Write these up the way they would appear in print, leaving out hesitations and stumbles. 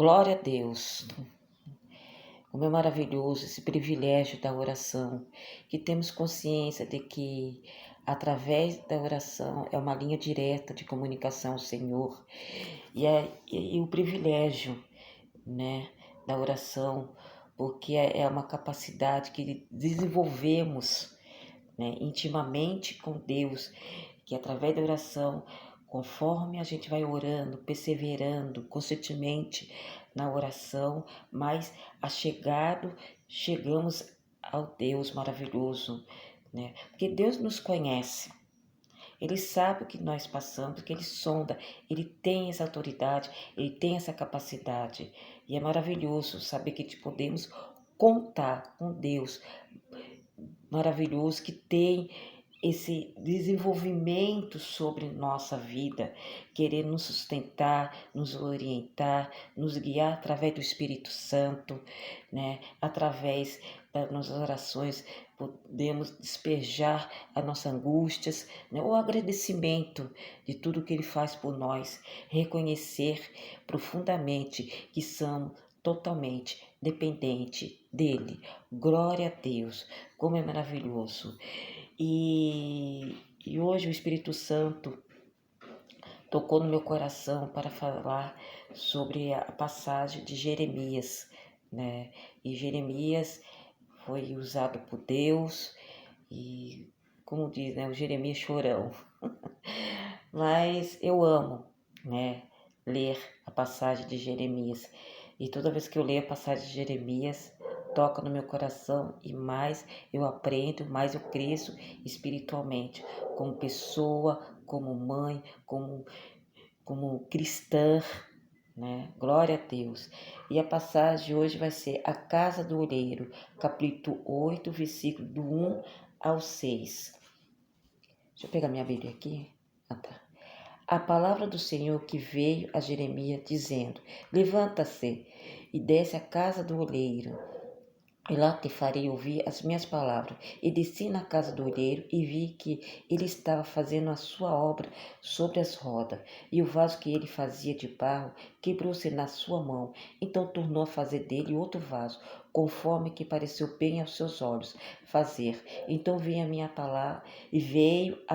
Glória a Deus. Como é maravilhoso esse privilégio da oração, que temos consciência de que através da oração é uma linha direta de comunicação ao Senhor e o privilégio, né, da oração, porque é uma capacidade que desenvolvemos, né, intimamente com Deus, que através da oração, conforme a gente vai orando, perseverando constantemente na oração, mais chegamos ao Deus maravilhoso, né? Porque Deus nos conhece. Ele sabe o que nós passamos, porque Ele sonda, Ele tem essa autoridade, Ele tem essa capacidade. E é maravilhoso saber que podemos contar com Deus maravilhoso que tem esse desenvolvimento sobre nossa vida, querer nos sustentar, nos orientar, nos guiar através do Espírito Santo, né? Através das nossas orações podemos despejar as nossas angústias, né? O agradecimento de tudo que Ele faz por nós, reconhecer profundamente que somos totalmente dependente dele. Glória a Deus, como é maravilhoso. E hoje o Espírito Santo tocou no meu coração para falar sobre a passagem de Jeremias, né? E Jeremias foi usado por Deus e, como diz, né, o Jeremias chorão. Mas eu amo, né, ler a passagem de Jeremias. E toda vez que eu leio a passagem de Jeremias, toca no meu coração e mais eu aprendo, mais eu cresço espiritualmente, como pessoa, como mãe, como cristã, né? Glória a Deus. E a passagem de hoje vai ser a Casa do Olheiro, capítulo 8, versículo do 1 ao 6. Deixa eu pegar minha Bíblia aqui. Ah, tá. A palavra do Senhor que veio a Jeremias, dizendo: Levanta-se e desce à casa do oleiro, e lá te farei ouvir as minhas palavras. E desci na casa do olheiro e vi que ele estava fazendo a sua obra sobre as rodas. E o vaso que ele fazia de barro quebrou-se na sua mão. Então tornou a fazer dele outro vaso, conforme que pareceu bem aos seus olhos fazer. Então veio a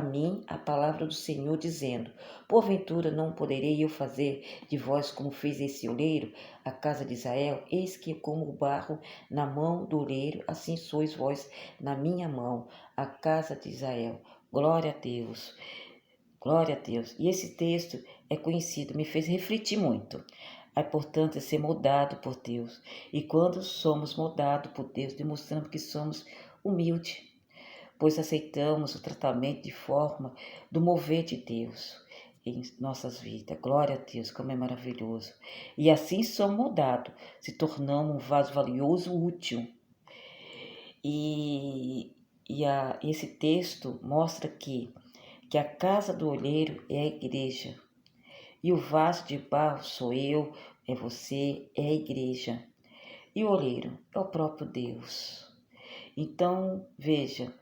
mim a palavra do Senhor, dizendo: Porventura não poderei eu fazer de vós como fez esse oleiro, a casa de Israel? Eis que como o barro na mão do oleiro, assim sois vós na minha mão, a casa de Israel. Glória a Deus, glória a Deus. E esse texto é conhecido, me fez refletir muito. A importância de ser moldado por Deus. E quando somos moldados por Deus, demonstramos que somos humildes, pois aceitamos o tratamento de forma do mover de Deus em nossas vidas. Glória a Deus, como é maravilhoso. E assim somos moldados, se tornamos um vaso valioso, útil. Esse texto mostra que a casa do olheiro é a igreja. E o vaso de barro sou eu, é você, é a igreja. E o olheiro é o próprio Deus. Então, veja,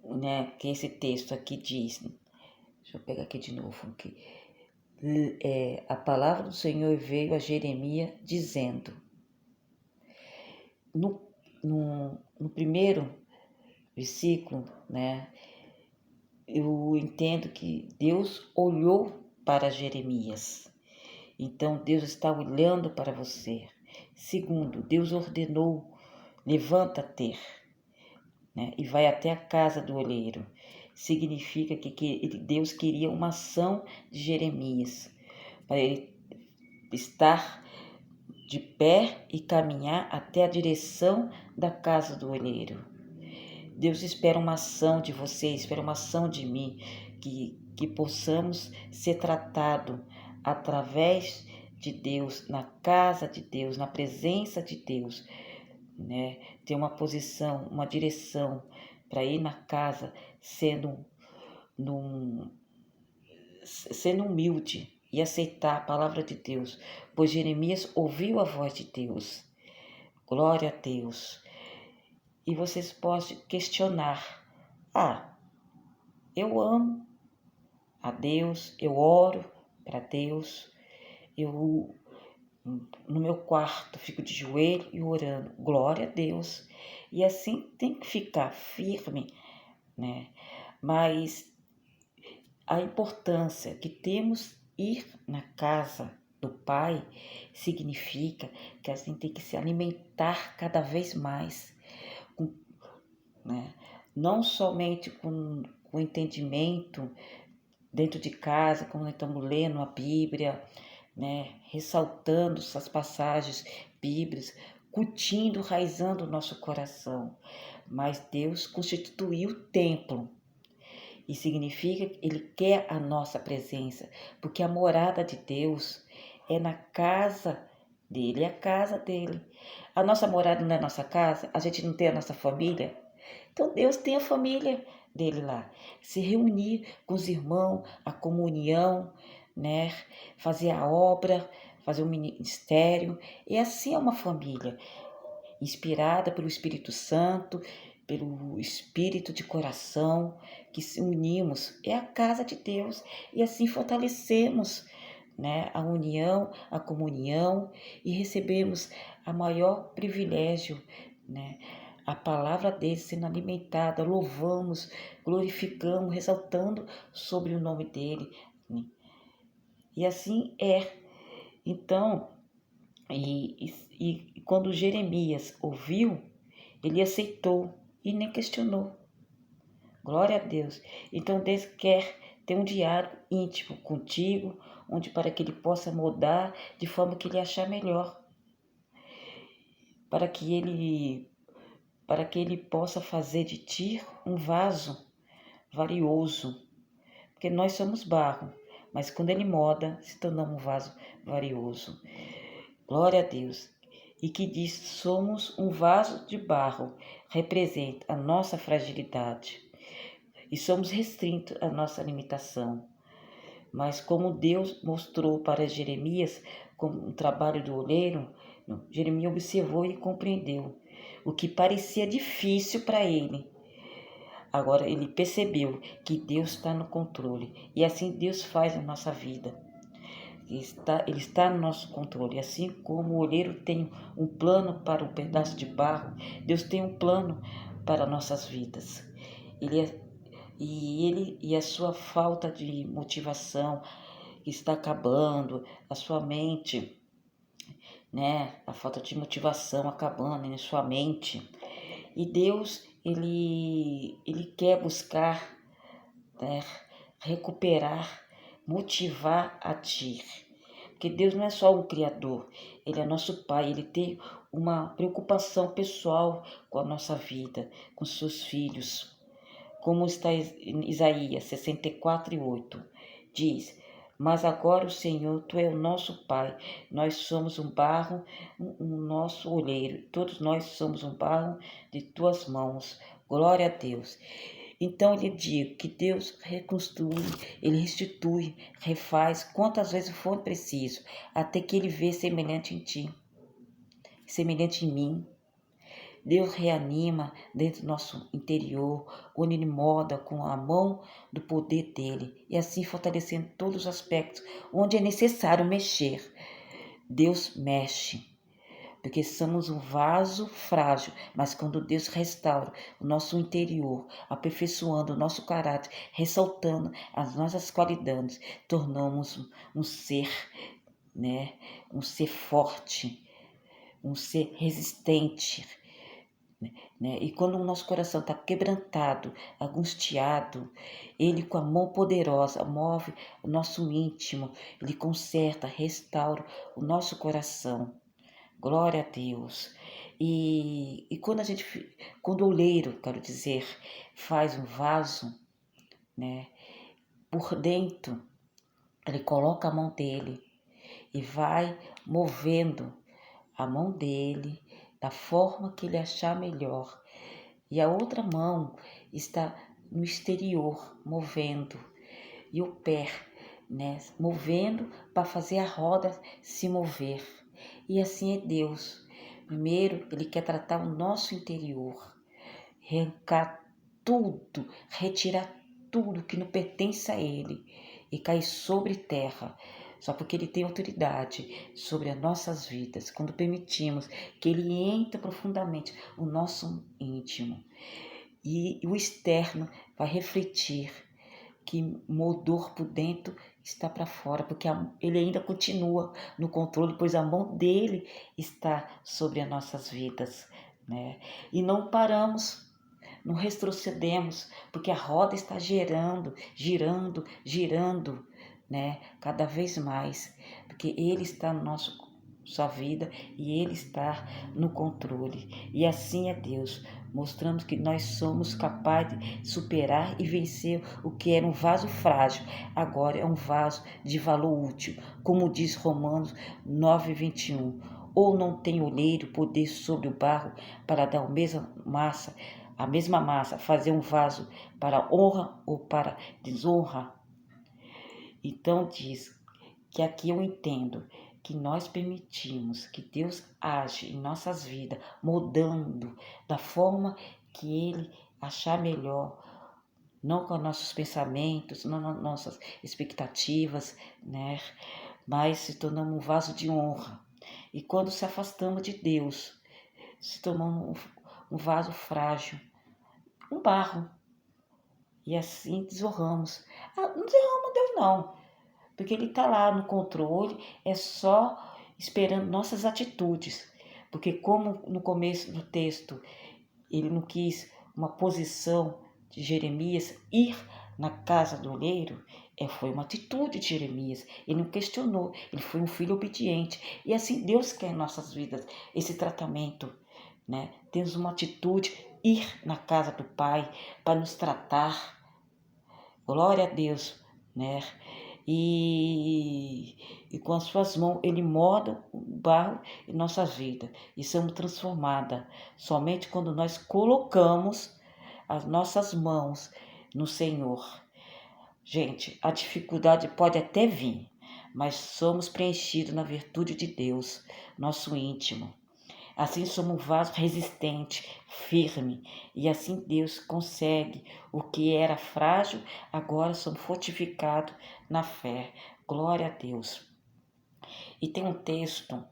né, que esse texto aqui diz, deixa eu pegar aqui de novo, aqui. A palavra do Senhor veio a Jeremias dizendo, no primeiro versículo, né, eu entendo que Deus olhou para Jeremias. Então, Deus está olhando para você. Segundo, Deus ordenou, levanta-te, né, e vai até a casa do oleiro. Significa que Deus queria uma ação de Jeremias, para ele estar de pé e caminhar até a direção da casa do oleiro. Deus espera uma ação de você, espera uma ação de mim, que possamos ser tratados através de Deus, na casa de Deus, na presença de Deus, né? Ter uma posição, uma direção para ir na casa sendo humilde e aceitar a palavra de Deus, pois Jeremias ouviu a voz de Deus. Glória a Deus. E vocês podem questionar: eu amo a Deus, eu oro para Deus, eu no meu quarto, fico de joelho e orando. Glória a Deus. E assim tem que ficar firme, né? Mas a importância que temos ir na casa do Pai significa que a gente tem que se alimentar cada vez mais, né? Não somente com entendimento dentro de casa, quando estamos lendo a Bíblia, né? Ressaltando essas passagens bíblicas, curtindo, raizando o nosso coração. Mas Deus constituiu o templo. E significa que Ele quer a nossa presença, porque a morada de Deus é na casa dele, é a casa dele. A nossa morada não é a nossa casa, a gente não tem a nossa família. Então Deus tem a família dele lá. Se reunir com os irmãos, a comunhão, né? Fazer a obra, fazer o ministério. E assim é uma família, inspirada pelo Espírito Santo, pelo Espírito de coração, que se unimos, é a casa de Deus, e assim fortalecemos, né, a união, a comunhão, e recebemos a maior privilégio, né, a palavra dele sendo alimentada, louvamos, glorificamos, ressaltando sobre o nome dele, né? E assim é. Então, e quando Jeremias ouviu, ele aceitou e nem questionou. Glória a Deus. Então Deus quer ter um diálogo íntimo contigo, onde para que ele possa moldar de forma que ele achar melhor, para que ele possa fazer de ti um vaso valioso, porque nós somos barro, mas quando ele molda, se tornamos um vaso valioso. Glória a Deus. E que diz: somos um vaso de barro, representa a nossa fragilidade e somos restritos à nossa limitação. Mas como Deus mostrou para Jeremias, como um trabalho do oleiro, Jeremias observou e compreendeu o que parecia difícil para ele. Agora ele percebeu que Deus está no controle, e assim Deus faz a nossa vida. Ele está no nosso controle. Assim como o olheiro tem um plano para um pedaço de barro, Deus tem um plano para nossas vidas. E a sua falta de motivação está acabando, a sua mente, né? A falta de motivação acabando em sua mente. E Deus, ele quer buscar, né, recuperar, motivar a ti. Porque Deus não é só um criador, Ele é nosso Pai, Ele tem uma preocupação pessoal com a nossa vida, com seus filhos. Como está em Isaías 64:8, diz: mas agora o Senhor, Tu é o nosso Pai, nós somos um barro, um nosso olheiro, todos nós somos um barro de Tuas mãos. Glória a Deus. Então ele diz que Deus reconstrui, ele restitui, refaz quantas vezes for preciso, até que ele vê semelhante em ti, semelhante em mim. Deus reanima dentro do nosso interior, onde ele molda com a mão do poder dele, e assim fortalecendo todos os aspectos onde é necessário mexer. Deus mexe, porque somos um vaso frágil, mas quando Deus restaura o nosso interior, aperfeiçoando o nosso caráter, ressaltando as nossas qualidades, tornamos um ser, né, um ser forte, um ser resistente, né? E quando o nosso coração está quebrantado, angustiado, Ele com a mão poderosa move o nosso íntimo, Ele conserta, restaura o nosso coração. Glória a Deus. E quando o oleiro, quero dizer, faz um vaso, né? Por dentro, ele coloca a mão dele e vai movendo a mão dele da forma que ele achar melhor. E a outra mão está no exterior, movendo. E o pé, né? Movendo para fazer a roda se mover. E assim é Deus. Primeiro, Ele quer tratar o nosso interior, arrancar tudo, retirar tudo que não pertence a Ele e cair sobre terra, só porque Ele tem autoridade sobre as nossas vidas, quando permitimos que Ele entre profundamente no nosso íntimo e o externo vai refletir que mudou por dentro está para fora, porque Ele ainda continua no controle, pois a mão dele está sobre as nossas vidas, né? E não paramos, não retrocedemos, porque a roda está girando, né? Cada vez mais, porque Ele está no sua vida e Ele está no controle. E assim é Deus, mostrando que nós somos capazes de superar e vencer o que era um vaso frágil, agora é um vaso de valor útil, como diz Romanos 9:21. Ou não tem oleiro poder sobre o barro para dar a mesma massa, fazer um vaso para honra ou para desonra? Então diz que aqui eu entendo que nós permitimos que Deus age em nossas vidas, moldando da forma que Ele achar melhor, não com nossos pensamentos, não com nossas expectativas, né? Mas se tornamos um vaso de honra. E quando se afastamos de Deus, se tornamos um vaso frágil, um barro. E assim desonramos. Não desonramos Deus não, porque Ele está lá no controle, é só esperando nossas atitudes. Porque como no começo do texto ele não quis uma posição de Jeremias ir na casa do oleiro, foi uma atitude de Jeremias. Ele não questionou, ele foi um filho obediente. E assim Deus quer em nossas vidas esse tratamento, né? Temos uma atitude, ir na casa do Pai para nos tratar. Glória a Deus, né? E com as suas mãos ele molda o barro em nossa vida e somos transformadas somente quando nós colocamos as nossas mãos no Senhor. Gente, a dificuldade pode até vir, mas somos preenchidos na virtude de Deus, nosso íntimo. Assim somos um vaso resistente, firme, e assim Deus consegue o que era frágil, agora somos fortificados na fé. Glória a Deus. E tem um texto,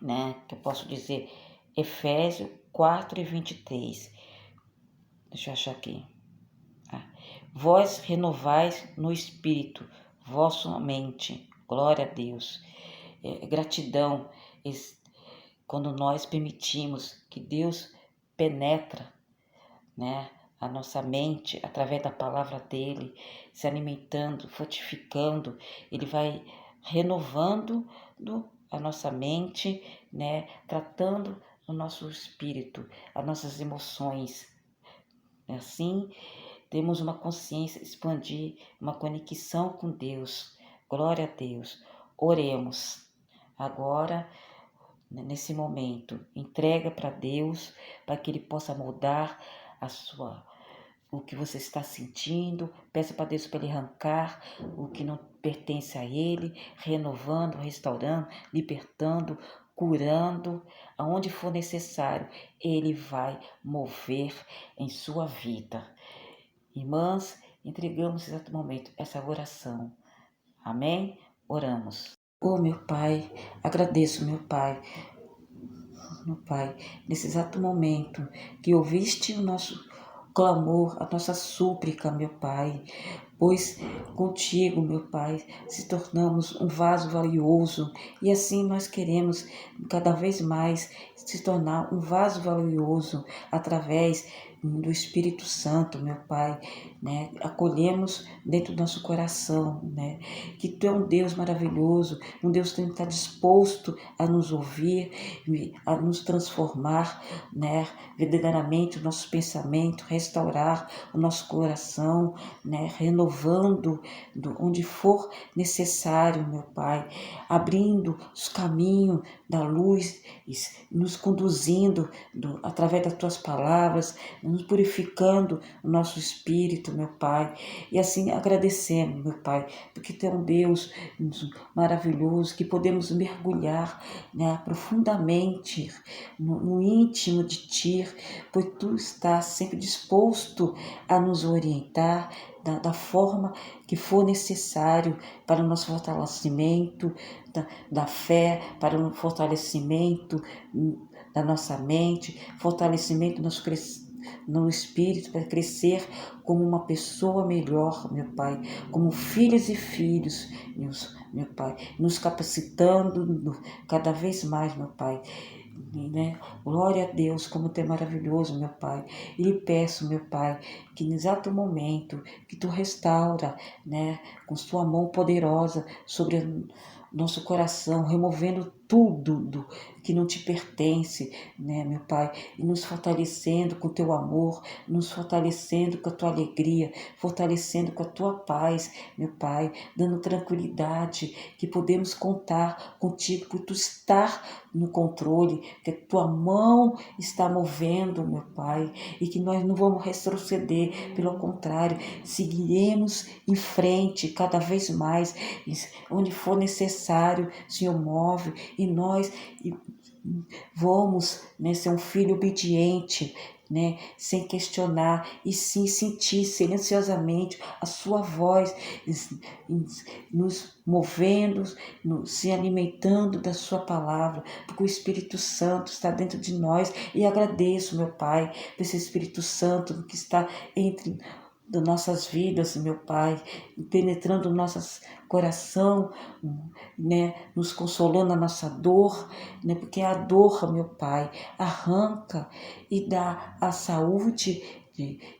né, que eu posso dizer, Efésios 4:23. Deixa eu achar aqui. Vós renovais no Espírito, vossa mente. Glória a Deus. Gratidão. Quando nós permitimos que Deus penetra, né, a nossa mente através da palavra dele, se alimentando, fortificando, ele vai renovando a nossa mente, né, tratando o nosso espírito, as nossas emoções. Assim, temos uma consciência, expandir, uma conexão com Deus. Glória a Deus. Oremos. Agora, nesse momento, entrega para Deus, para que Ele possa mudar o que você está sentindo. Peça para Deus para Ele arrancar o que não pertence a Ele, renovando, restaurando, libertando, curando, aonde for necessário, Ele vai mover em sua vida. Irmãs, entregamos nesse exato momento essa oração. Amém? Oramos. Oh, meu Pai, agradeço, meu Pai, nesse exato momento que ouviste o nosso clamor, a nossa súplica, meu Pai, pois contigo, meu Pai, se tornamos um vaso valioso e assim nós queremos cada vez mais se tornar um vaso valioso através do Espírito Santo, meu Pai, né? Acolhemos dentro do nosso coração, né? Que Tu é um Deus maravilhoso, um Deus que está disposto a nos ouvir, a nos transformar, né? Verdadeiramente o nosso pensamento, restaurar o nosso coração, né? Renovando onde for necessário, meu Pai, abrindo os caminhos da luz, nos conduzindo através das Tuas palavras, nos purificando o nosso espírito, meu Pai. E assim agradecemos, meu Pai, porque Tu é um Deus maravilhoso, que podemos mergulhar, né, profundamente no íntimo de Ti, pois Tu estás sempre disposto a nos orientar da forma que for necessário para o nosso fortalecimento da fé, para o fortalecimento da nossa mente, fortalecimento no espírito, para crescer como uma pessoa melhor, meu Pai, como filhos e filhos, meu Pai, nos capacitando cada vez mais, meu Pai. Né? Glória a Deus, como Tu é maravilhoso, meu Pai. E lhe peço, meu Pai, que no exato momento que Tu restaura, né, com Sua mão poderosa sobre nosso coração, removendo tudo que não Te pertence, né, meu Pai, e nos fortalecendo com Teu amor, nos fortalecendo com a Tua alegria, fortalecendo com a Tua paz, meu Pai, dando tranquilidade, que podemos contar contigo, por Tu estar no controle, que a Tua mão está movendo, meu Pai, e que nós não vamos retroceder, pelo contrário, seguiremos em frente cada vez mais, onde for necessário, Senhor, move, e nós vamos, né, ser um filho obediente, né, sem questionar, e sim sentir silenciosamente a Sua voz, nos movendo, se alimentando da Sua palavra, porque o Espírito Santo está dentro de nós, e agradeço, meu Pai, por esse Espírito Santo que está entre das nossas vidas, meu Pai, penetrando no nosso coração, né, nos consolando a nossa dor, né, porque a dor, meu Pai, arranca e dá a saúde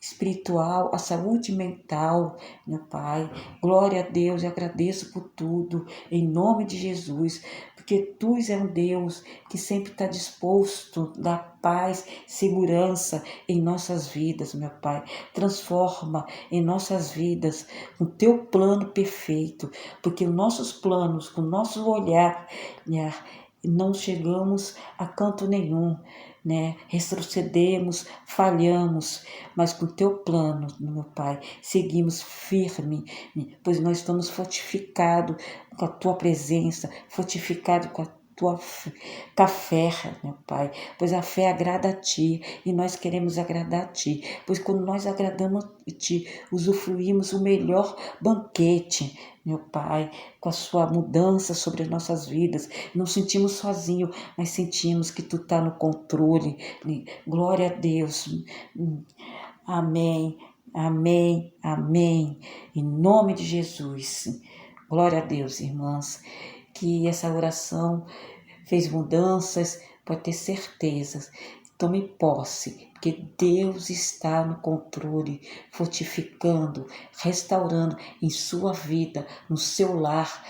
espiritual, a saúde mental, meu Pai. Glória a Deus, eu agradeço por tudo, em nome de Jesus, porque Tu és um Deus que sempre está disposto a dar paz, segurança em nossas vidas, meu Pai. Transforma em nossas vidas o Teu plano perfeito, porque os nossos planos, com o nosso olhar, né, não chegamos a canto nenhum, né? Retrocedemos, falhamos, mas com o Teu plano, meu Pai, seguimos firme, pois nós estamos fortificados com a Tua presença, fortificados com a fé, meu Pai, pois a fé agrada a Ti e nós queremos agradar a Ti, pois quando nós agradamos a Ti, usufruímos o melhor banquete, meu Pai, com a Sua mudança sobre as nossas vidas. Não sentimos sozinhos, mas sentimos que Tu está no controle. Glória a Deus. Amém, amém, amém. Em nome de Jesus. Glória a Deus, irmãs. Que essa oração fez mudanças, pode ter certeza. Tome posse, porque Deus está no controle, fortificando, restaurando em sua vida, no seu lar,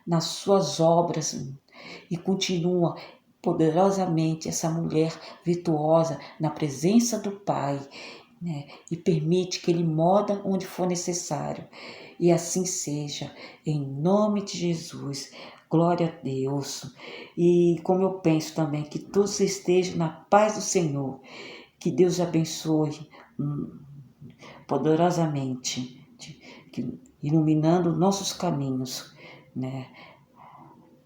nas suas obras, e continua poderosamente essa mulher virtuosa na presença do Pai, né? E permite que Ele moda onde for necessário. E assim seja, em nome de Jesus. Glória a Deus. E como eu penso também, que todos estejam na paz do Senhor. Que Deus abençoe poderosamente, iluminando nossos caminhos, né?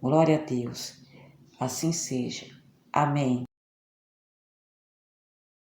Glória a Deus. Assim seja. Amém.